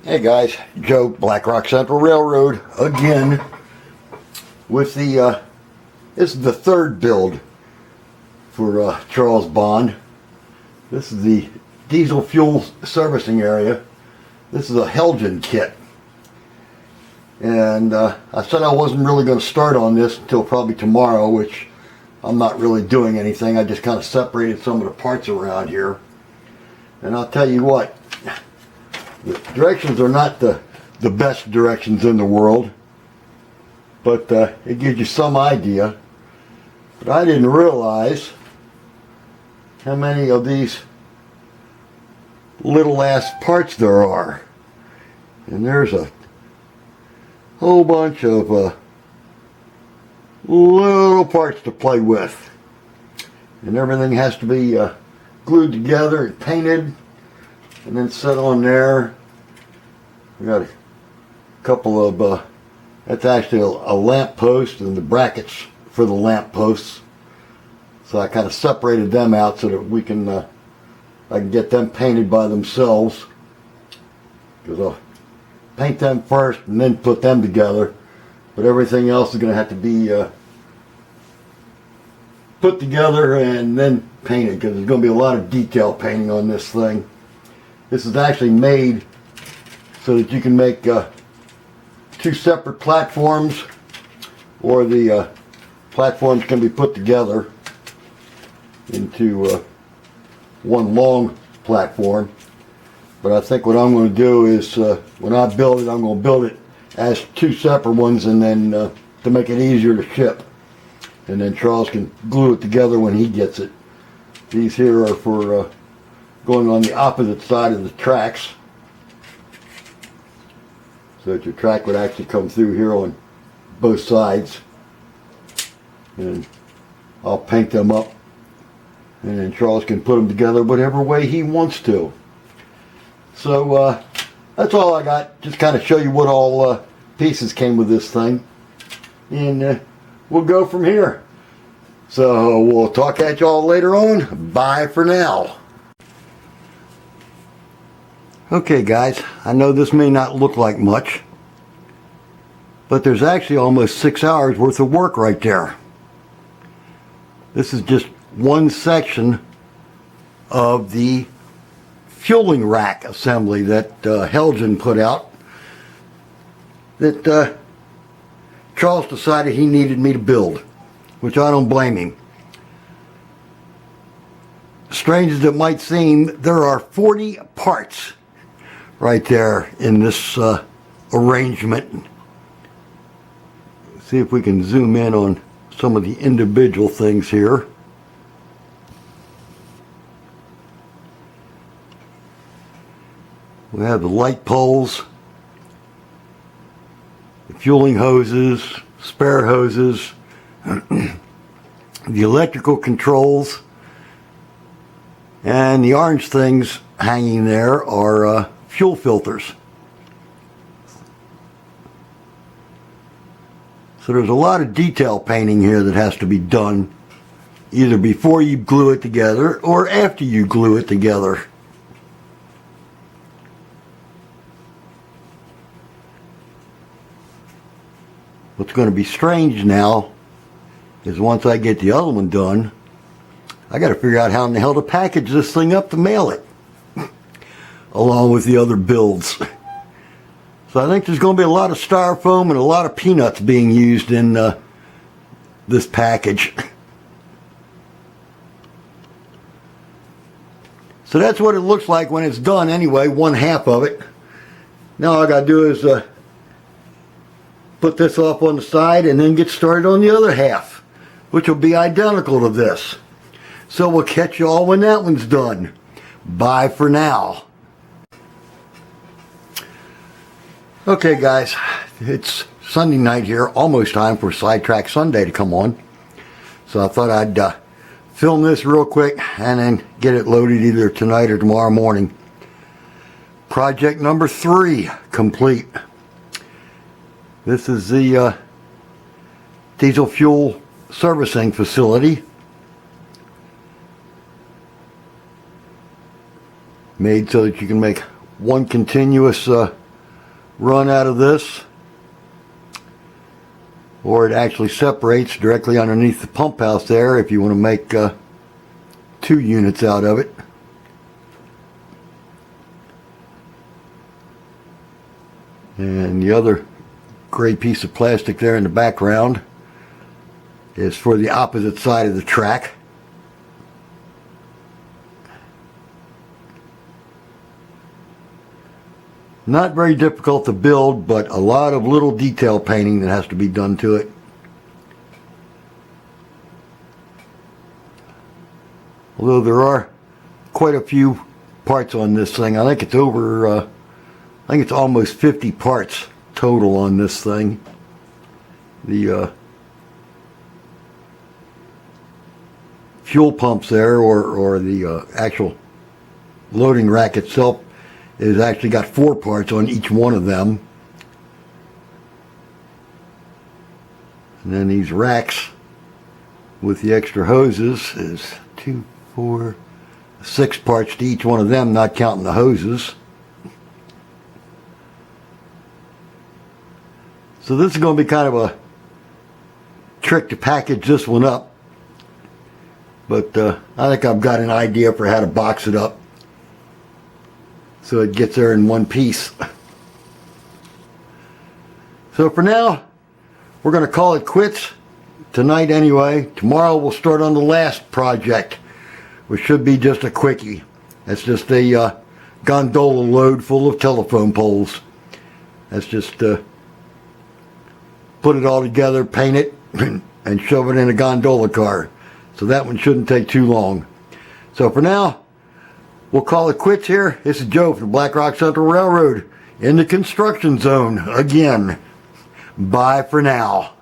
Hey guys, Joe, Black Rock Central Railroad again with the this is the third build for Charles Bond. This is the diesel fuel servicing area. This is a Helgen kit, and I said I wasn't really going to start on this until probably tomorrow, which I'm not really doing anything. I just kind of separated some of the parts around here, and I'll tell you what, the directions are not the best directions in the world, but it gives you some idea. But I didn't realize how many of these little ass parts there are. And there's a whole bunch of little parts to play with. And everything has to be glued together and painted and then set on there. We got a couple of that's actually a lamp post and the brackets for the lamp posts. So I kind of separated them out so that we can I can get them painted by themselves, because I'll paint them first and then put them together. But everything else is going to have to be put together and then painted, because there's going to be a lot of detail painting on this thing. This is actually made so that you can make two separate platforms, or the platforms can be put together into one long platform. But I think what I'm going to do is when I build it, I'm going to build it as two separate ones, and then to make it easier to ship. And then Charles can glue it together when he gets it. These here are for going on the opposite side of the tracks, so that your track would actually come through here on both sides. And I'll paint them up, and then Charles can put them together whatever way he wants to. So that's all I got. Just kind of show you what all pieces came with this thing, and we'll go from here. So we'll talk at y'all later on. Bye for now. Okay guys, I know this may not look like much, but there's actually almost 6 hours worth of work right there. This is just one section of the fueling rack assembly that Helgen put out, that Charles decided he needed me to build, which I don't blame him. Strange as it might seem, there are 40 parts right there in this arrangement. See if we can zoom in on some of the individual things here. We have the light poles, the fueling hoses, spare hoses, the electrical controls, and the orange things hanging there are fuel filters. So there's a lot of detail painting here that has to be done, either before you glue it together or after you glue it together. What's going to be strange now is once I get the other one done, I got to figure out how in the hell to package this thing up to mail it, along with the other builds. So I think there's going to be a lot of styrofoam and a lot of peanuts being used in this package. So that's what it looks like when it's done anyway, one half of it. Now all I got to do is put this off on the side and then get started on the other half, which will be identical to this. So we'll catch you all when that one's done. Bye for now. Okay guys, it's Sunday night here, almost time for Sidetrack Sunday to come on. So I thought I'd film this real quick and then get it loaded either tonight or tomorrow morning. Project number 3 complete. This is the diesel fuel servicing facility. Made so that you can make one continuous run out of this, or it actually separates directly underneath the pump house there if you want to make 2 units out of it. And the other gray piece of plastic there in the background is for the opposite side of the track. Not very difficult to build, but a lot of little detail painting that has to be done to it. Although there are quite a few parts on this thing. I think it's over, I think it's almost 50 parts total on this thing. The fuel pumps there, or the actual loading rack itself, is actually got 4 parts on each one of them. And then these racks with the extra hoses is 2, 4, 6 parts to each one of them, not counting the hoses. So this is going to be kind of a trick to package this one up. But I think I've got an idea for how to box it up so it gets there in one piece. So for now, we're going to call it quits tonight anyway. Tomorrow we'll start on the last project, which should be just a quickie. It's just a gondola load full of telephone poles. That's just put it all together, paint it, and shove it in a gondola car. So that one shouldn't take too long. So for now, we'll call it quits here. This is Joe from the Black Rock Central Railroad in the construction zone again. Bye for now.